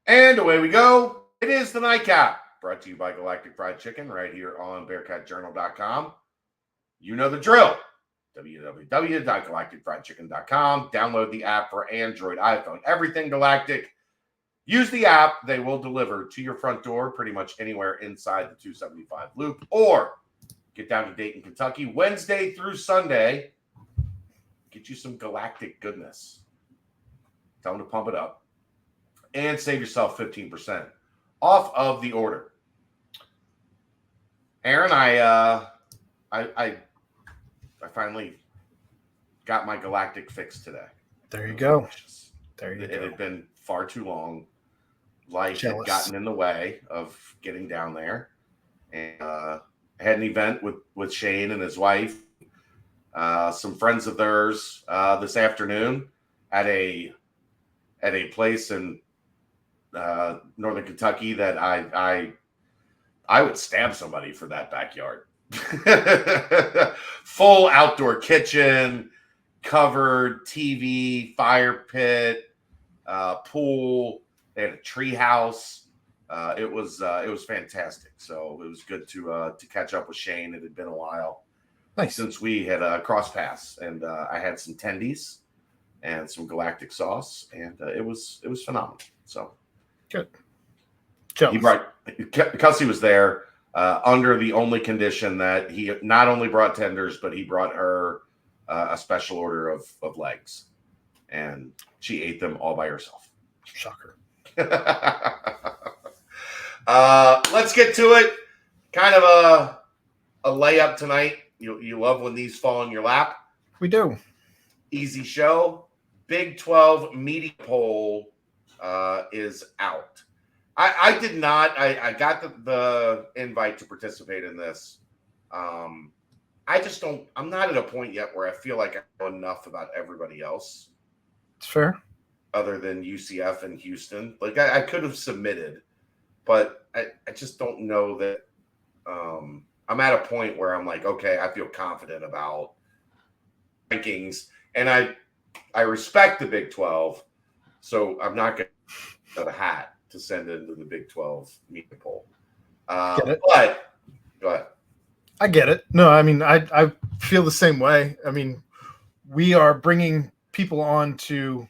And away we go. It is the Nightcap, brought to you by Galactic Fried Chicken right here on BearcatJournal.com. You know the drill. www.galacticfriedchicken.com. Download the app for Android, iPhone, everything Galactic. Use the app. They will deliver to your front door pretty much anywhere inside the 275 loop. Or get down to Dayton, Kentucky, Wednesday through Sunday. Get you some Galactic goodness. Tell them to pump it up. And save yourself 15% off of the order. Aaron, I finally got my Galactic fix today. There you go. It had been far too long. Life had gotten in the way of getting down there. And I had an event with Shane and his wife, some friends of theirs this afternoon at a place in Northern Kentucky that I would stab somebody for that backyard. Full outdoor kitchen, covered TV, fire pit, pool. They had a tree house. It was fantastic. So it was good to catch up with Shane. It had been a while since we had crossed paths, and I had some tendies and some Galactic sauce, and it was phenomenal. So good. He brought, because he was there, under the only condition that he not only brought tenders, but he brought her a special order of legs, and she ate them all by herself. Shocker. Let's get to it. Kind of a layup tonight. You love when these fall in your lap. We do. Easy show. Big 12 media poll is out. I did not. I got the invite to participate in this. I just don't. I'm not at a point yet where I feel like I know enough about everybody else. It's fair. Other than UCF and Houston. Like I could have submitted, but I just don't know that. I'm at a point where I'm like, okay, I feel confident about rankings, and I respect the Big 12, so I'm not going to have a hat to send into the Big 12 media poll. But go ahead. I get it. No, I mean, I feel the same way. I mean, we are bringing people on to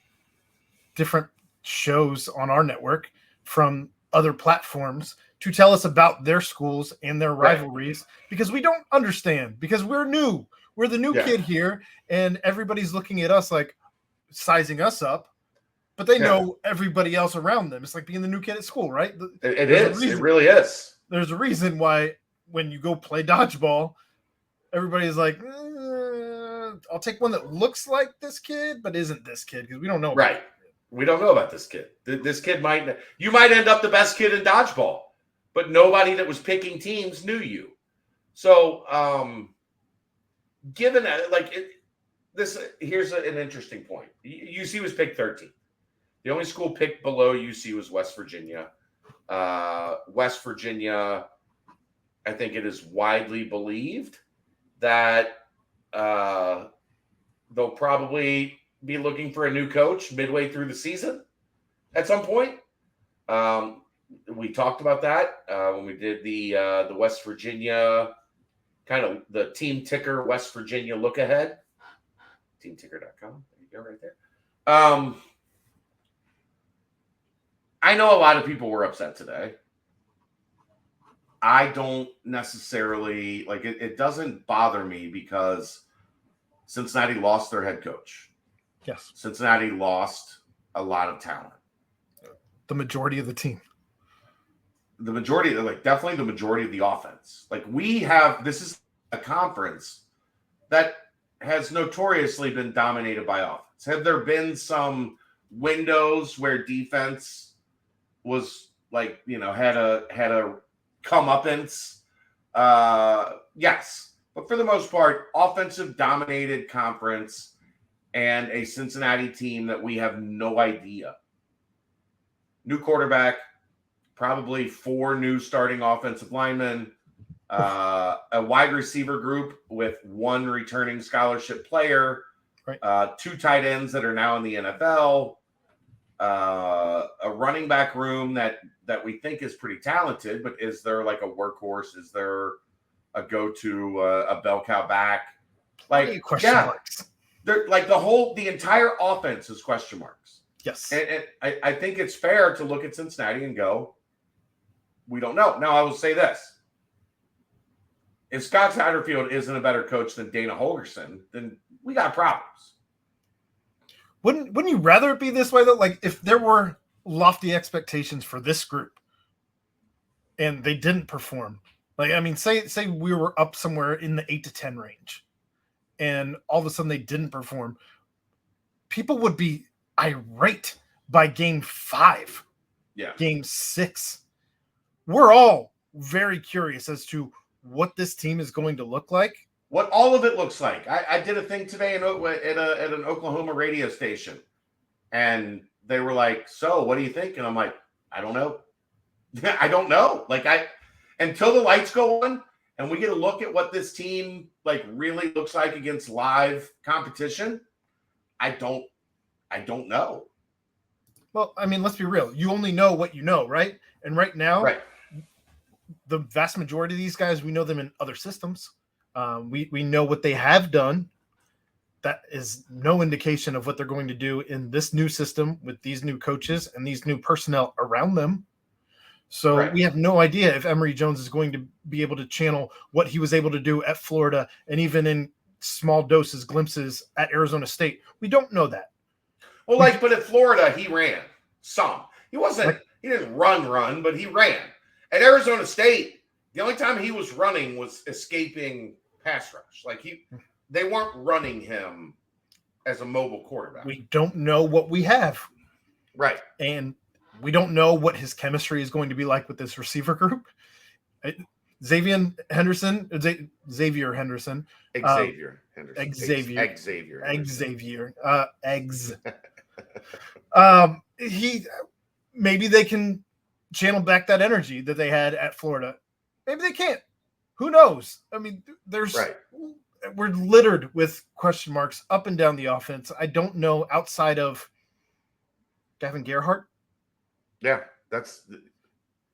different shows on our network from other platforms to tell us about their schools and their rivalries, because we don't understand, because we're new. We're the new kid here, and everybody's looking at us like sizing us up, but they know everybody else around them. It's like being the new kid at school, right? It is. It really is. There's a reason why when you go play dodgeball, everybody's like, I'll take one that looks like this kid, but isn't this kid, because we don't know. Right. We don't know about this kid. This kid you might end up the best kid in dodgeball, but nobody that was picking teams knew you. So, given that, here's an interesting point. UC was picked 13th. The only school picked below UC was West Virginia. West Virginia, I think it is widely believed that they'll probably be looking for a new coach midway through the season at some point. We talked about that when we did the West Virginia, kind of the team ticker West Virginia look ahead. Teamticker.com. There you go, right there. I know a lot of people were upset today. I don't necessarily it doesn't bother me, because Cincinnati lost their head coach. Yes. Cincinnati lost a lot of talent. The majority of the team. The majority, definitely the majority of the offense. This is a conference that has notoriously been dominated by offense. Have there been some windows where defense was had a comeuppance? Yes. But for the most part, offensive dominated conference, and a Cincinnati team that we have no idea. New quarterback, probably 4 new starting offensive linemen, a wide receiver group with 1 returning scholarship player, 2 tight ends that are now in the NFL. a running back room that we think is pretty talented, but is there like a workhorse? Is there a go-to a bell cow back? Like, question marks. They're like the entire offense is question marks. Yes. And I think it's fair to look at Cincinnati and go, we don't know. Now, I will say this. If Scott Satterfield isn't a better coach than Dana Holgorsen, then we got problems. Wouldn't you rather it be this way, though? Like, if there were lofty expectations for this group and they didn't perform, like, I mean, say we were up somewhere in the 8 to 10 range and all of a sudden they didn't perform, people would be irate by game 5, game 6. We're all very curious as to what this team is going to look like. What all of it looks like. I did a thing today at an Oklahoma radio station, and they were like, "So, what do you think?" And I'm like, "I don't know. I don't know. Like, until the lights go on and we get a look at what this team like really looks like against live competition, I don't know." Well, I mean, let's be real. You only know what you know, right? And right now, the vast majority of these guys, we know them in other systems. We know what they have done. That is no indication of what they're going to do in this new system with these new coaches and these new personnel around them. So we have no idea if Emory Jones is going to be able to channel what he was able to do at Florida and even in small doses, glimpses at Arizona State. We don't know that. Well, but at Florida, he ran some. He didn't run, but he ran. At Arizona State, the only time he was running was escaping pass rush. Like they weren't running him as a mobile quarterback. We don't know what we have. Right. And we don't know what his chemistry is going to be like with this receiver group. Xavier Henderson. Maybe they can channel back that energy that they had at Florida. Maybe they can't. Who knows? I mean, we're littered with question marks up and down the offense. I don't know outside of Gavin Gerhardt. Yeah,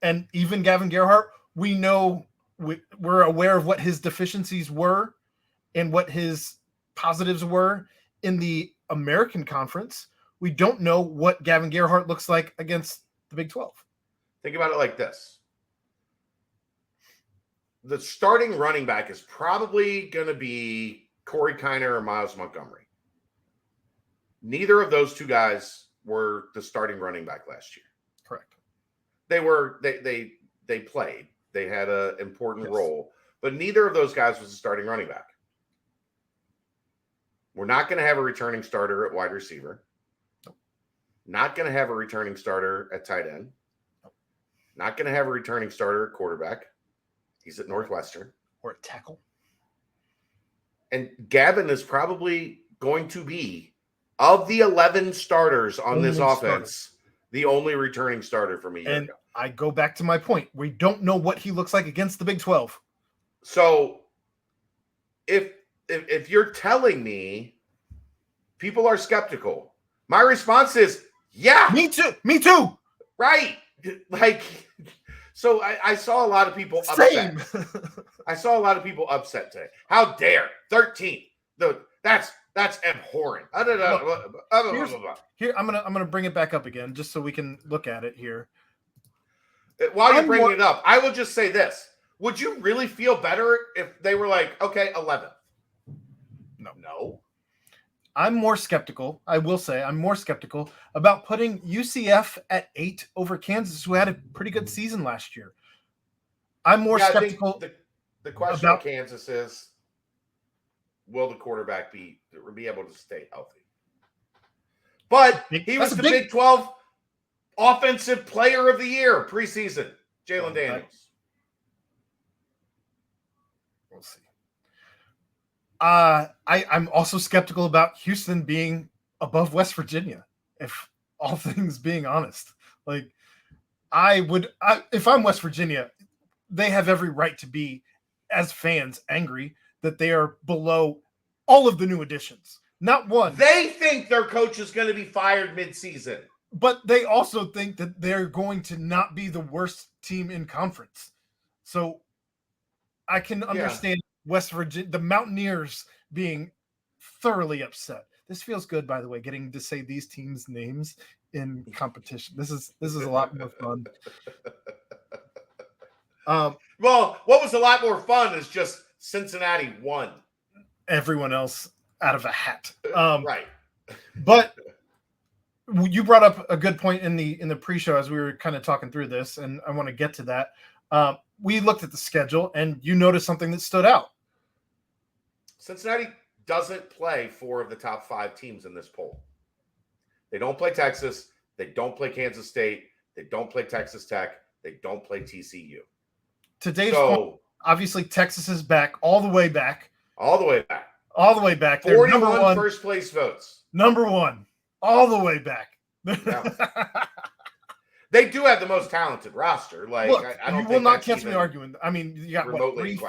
and even Gavin Gerhardt, we know we're aware of what his deficiencies were and what his positives were in the American Conference. We don't know what Gavin Gerhardt looks like against the Big 12. Think about it like this. The starting running back is probably going to be Corey Kiner or Miles Montgomery. Neither of those two guys were the starting running back last year. Correct. They played. They had an important role, but neither of those guys was a starting running back. We're not going to have a returning starter at wide receiver. Nope. Not going to have a returning starter at tight end. Nope. Not going to have a returning starter at quarterback. He's at Northwestern. Or at tackle. And Gavin is probably going to be, of the 11 starters on this offense, the only returning starter from a year ago. I go back to my point. We don't know what he looks like against the Big 12. So if you're telling me people are skeptical, my response is, yeah. Me too. Right. Like, so I saw a lot of people upset. I saw a lot of people upset today. How dare 13? That's abhorrent. Here, I'm gonna bring it back up again just so we can look at it here. While you're bringing it up, I will just say this. Would you really feel better if they were like, okay, 11th? No. I'm more skeptical. I will say I'm more skeptical about putting UCF at 8 over Kansas, who had a pretty good season last year. I'm more skeptical. I think the question about Kansas is, will the quarterback be able to stay healthy? But he was the Big 12 Offensive Player of the Year preseason, Jalen Daniels. We'll see. I'm also skeptical about Houston being above West Virginia, if all things being honest. Like, if I'm West Virginia, they have every right to be, as fans, angry that they are below all of the new additions. Not one. They think their coach is going to be fired mid-season. But they also think that they're going to not be the worst team in conference. So I can understand West Virginia, the Mountaineers, being thoroughly upset. This feels good, by the way, getting to say these teams' names in competition. This is a lot more fun. Well, what was a lot more fun is just Cincinnati won. Everyone else out of a hat. Right. But you brought up a good point in the pre-show as we were kind of talking through this, and I want to get to that. We looked at the schedule, and you noticed something that stood out. Cincinnati doesn't play 4 of the top 5 teams in this poll. They don't play Texas. They don't play Kansas State. They don't play Texas Tech. They don't play TCU. Today's point, obviously Texas is back, all the way back. All the way back. All the way back. 41 first place votes. Number 1. All the way back. Yeah. They do have the most talented roster. Like, look, I don't you will not catch me arguing. I mean, you got remotely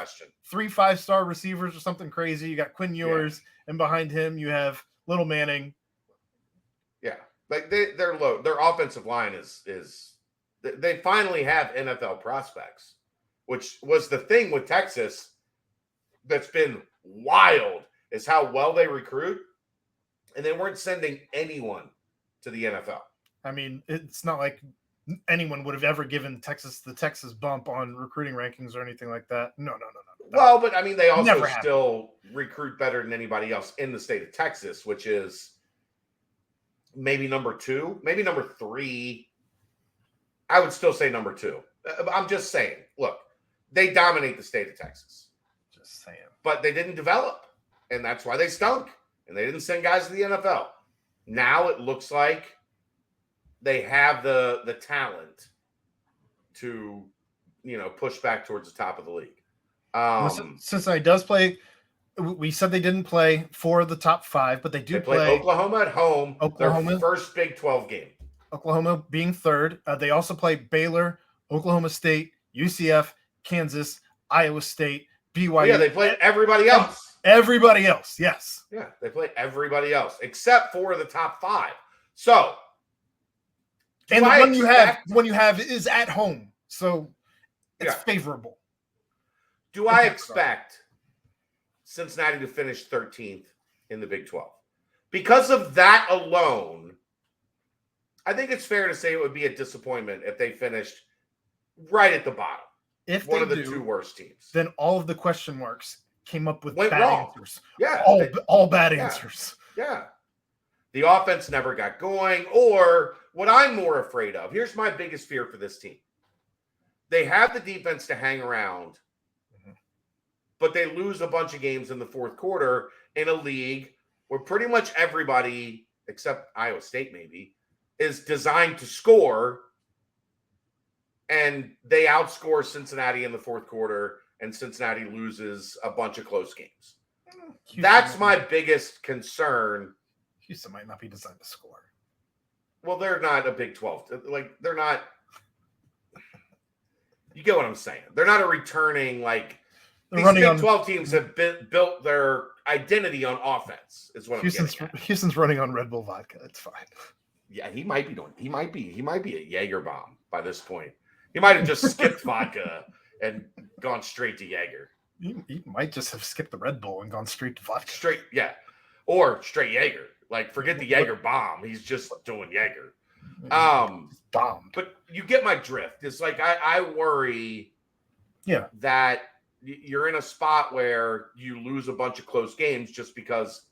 three 5-star receivers or something crazy. You got Quinn Ewers, and behind him you have Little Manning. Yeah, like they're low. Their offensive line is they finally have NFL prospects, which was the thing with Texas that's been wild, is how well they recruit, and they weren't sending anyone to the NFL. I mean, it's not like anyone would have ever given Texas the Texas bump on recruiting rankings or anything like that. No. Well, but I mean, they also still recruit better than anybody else in the state of Texas, which is maybe number 2, maybe number 3. I would still say number 2. I'm just saying, look, they dominate the state of Texas. Just saying. But they didn't develop, and that's why they stunk, and they didn't send guys to the NFL. Now it looks like they have the talent to, push back towards the top of the league. Cincinnati does play. We said they didn't play 4 of the top 5, but they play Oklahoma at home. Oklahoma, their first Big 12 game. Oklahoma being 3rd. They also play Baylor, Oklahoma State, UCF, Kansas, Iowa State, BYU. Yeah, they play everybody else. Everybody else, yes. Yeah, they play everybody else except 4 of the top 5. So, and the one you have is at home, so it's favorable. Do I expect Cincinnati to finish 13th in the Big 12? Because of that alone, I think it's fair to say it would be a disappointment if they finished right at the bottom. If one of the 2 worst teams, then all of the question marks came up with bad answers. Yeah, all bad answers. Yeah. The offense never got going, or what I'm more afraid of. Here's my biggest fear for this team. They have the defense to hang around, but they lose a bunch of games in the fourth quarter in a league where pretty much everybody, except Iowa State maybe, is designed to score, and they outscore Cincinnati in the fourth quarter, and Cincinnati loses a bunch of close games. That's my biggest concern. Houston might not be designed to score. Well, they're not a Big 12. Like, they're not. You get what I'm saying. They're not a returning, like, these Big 12 teams have built their identity on offense, is what I'm getting at. Houston's running on Red Bull vodka. It's fine. Yeah, he might be a Jaeger bomb by this point. He might have just skipped vodka and gone straight to Jaeger. He might just have skipped the Red Bull and gone straight to vodka. Or straight Jaeger. Like, forget the Jaeger bomb. He's just doing Jaeger. But you get my drift. It's like I worry that you're in a spot where you lose a bunch of close games just because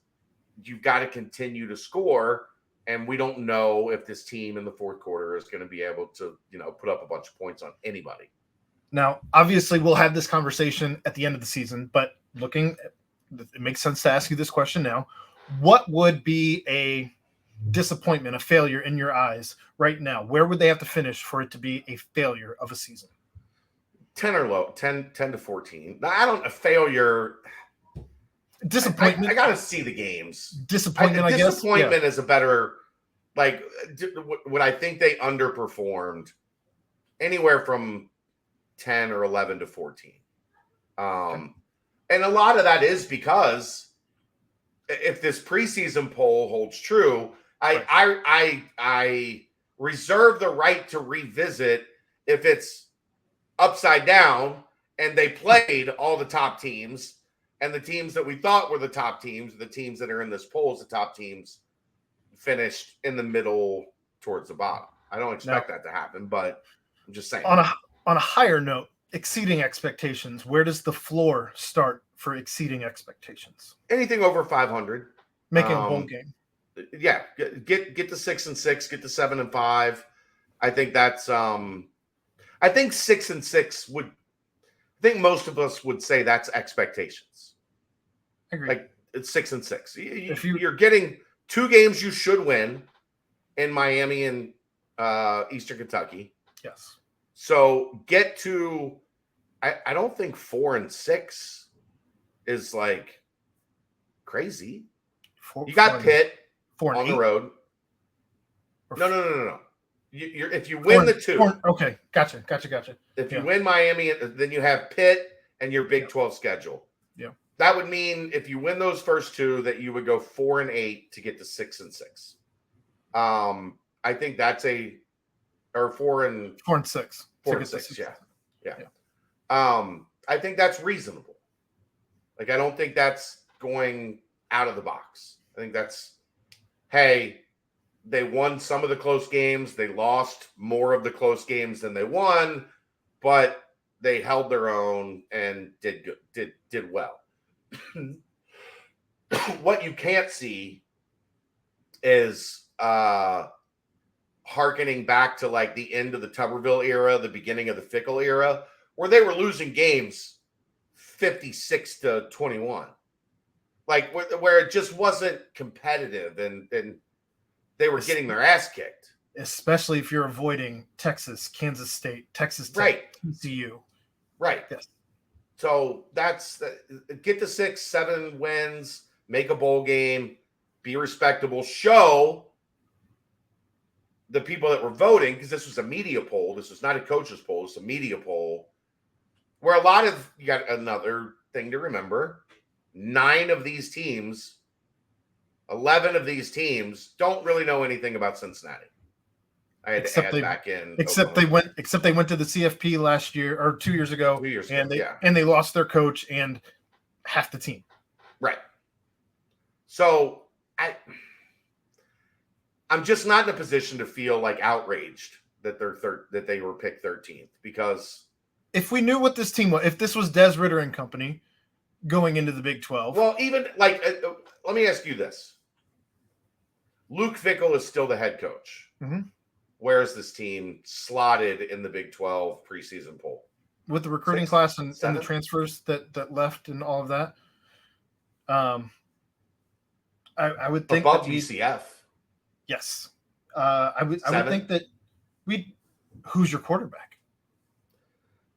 you've got to continue to score, and we don't know if this team in the fourth quarter is going to be able to, put up a bunch of points on anybody. Now, obviously, we'll have this conversation at the end of the season, but it makes sense to ask you this question now. What would be a disappointment, a failure in your eyes right now? Where would they have to finish for it to be a failure of a season? 10 or low, 10 to 14. A failure. Disappointment. I got to see the games. Disappointment, I guess. Disappointment is a better, like, what I think they underperformed anywhere from 10 or 11 to 14. And a lot of that is because if this preseason poll holds true, I reserve the right to revisit if it's upside down and they played all the top teams, and the teams that we thought were the top teams, the teams that are in this poll as the top teams, finished in the middle towards the bottom. I don't expect that to happen, but I'm just saying. On a higher note, exceeding expectations, where does the floor start for exceeding expectations? Anything over 500. Making a bowl game. Yeah, get to 6-6, get to 7-5. I think that's I think 6-6 would. I think most of us would say that's expectations. I agree. Like it's 6-6. You're getting 2 games you should win in Miami and Eastern Kentucky. Yes. So get to. I don't think 4-6 is like crazy. You got Pitt on the road. No. If you win the 2. Okay, gotcha. If you win Miami, then you have Pitt and your Big 12 schedule. Yeah. That would mean if you win those first 2, that you would go 4-8 to get to 6-6. I think that's or 4-6. 4-6. Yeah. I think that's reasonable. Like I don't think that's going out of the box. I think that's, hey, they won some of the close games. They lost more of the close games than they won, but they held their own and did well. What you can't see is hearkening back to like the end of the Tuberville era, the beginning of the Fickle era, where they were losing games 56-21. Like where it just wasn't competitive and they were getting their ass kicked. Especially if you're avoiding Texas, Kansas State, Texas Tech, right. TCU. Right. Yes. So that's get to 6-7 wins, make a bowl game, be respectable, show the people that were voting, because this was a media poll. This was not a coach's poll. It's a media poll where you got another thing to remember. 11 of these teams don't really know anything about Cincinnati. I had to add back in. Except they went to the CFP last year or 2 years ago. 2 years ago, yeah. And they lost their coach and half the team. Right. So I'm just not in a position to feel like outraged that that they were picked 13th, because if we knew what this team was, if this was Des Ridder and company going into the Big 12. Well, even like, let me ask you this. Luke Fickell is still the head coach. Mm-hmm. Where is this team slotted in the Big 12 preseason poll? With the recruiting class and the transfers that left and all of that. I would think above UCF. Yes. I would think that who's your quarterback?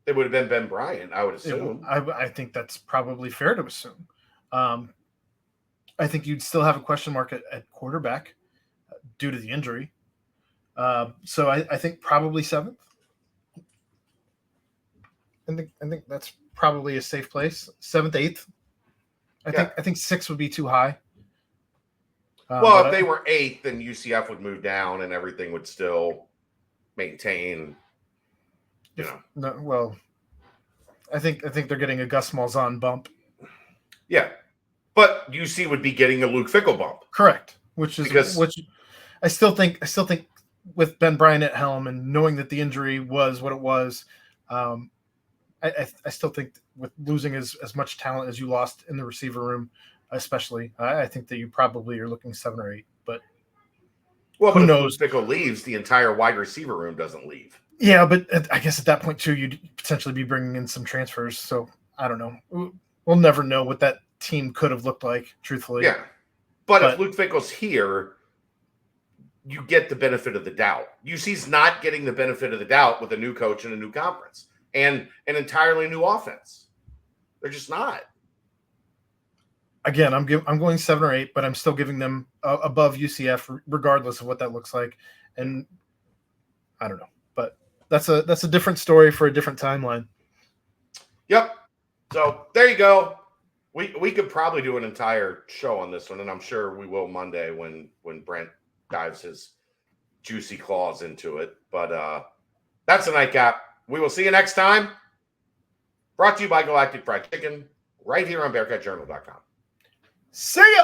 It would have been Ben Bryant, I would assume. I think that's probably fair to assume. I think you'd still have a question mark at quarterback due to the injury. So I think probably 7th. I think that's probably a safe place. 7th, 8th. I think 6 would be too high. Well, if they were 8th, then UCF would move down and everything would still maintain. No, well, I think they're getting a Gus Malzahn bump. Yeah, but UC would be getting a Luke Fickell bump. Correct, which I still think with Ben Bryant at helm and knowing that the injury was what it was, I still think with losing as much talent as you lost in the receiver room, especially, I think that you probably are looking 7 or 8. But who knows? If Fickell leaves, the entire wide receiver room doesn't leave. Yeah, but I guess at that point too, you'd potentially be bringing in some transfers. So I don't know. We'll never know what that team could have looked like, truthfully. Yeah, but if Luke Fickell's here, you get the benefit of the doubt. UC's not getting the benefit of the doubt with a new coach and a new conference and an entirely new offense. They're just not. Again, I'm going 7 or 8, but I'm still giving them above UCF, regardless of what that looks like. And I don't know, but that's a different story for a different timeline. Yep. So there you go. We could probably do an entire show on this one, and I'm sure we will Monday when Brent dives his juicy claws into it. But that's a nightcap. We will see you next time. Brought to you by Galactic Fried Chicken, right here on BearcatJournal.com. See ya!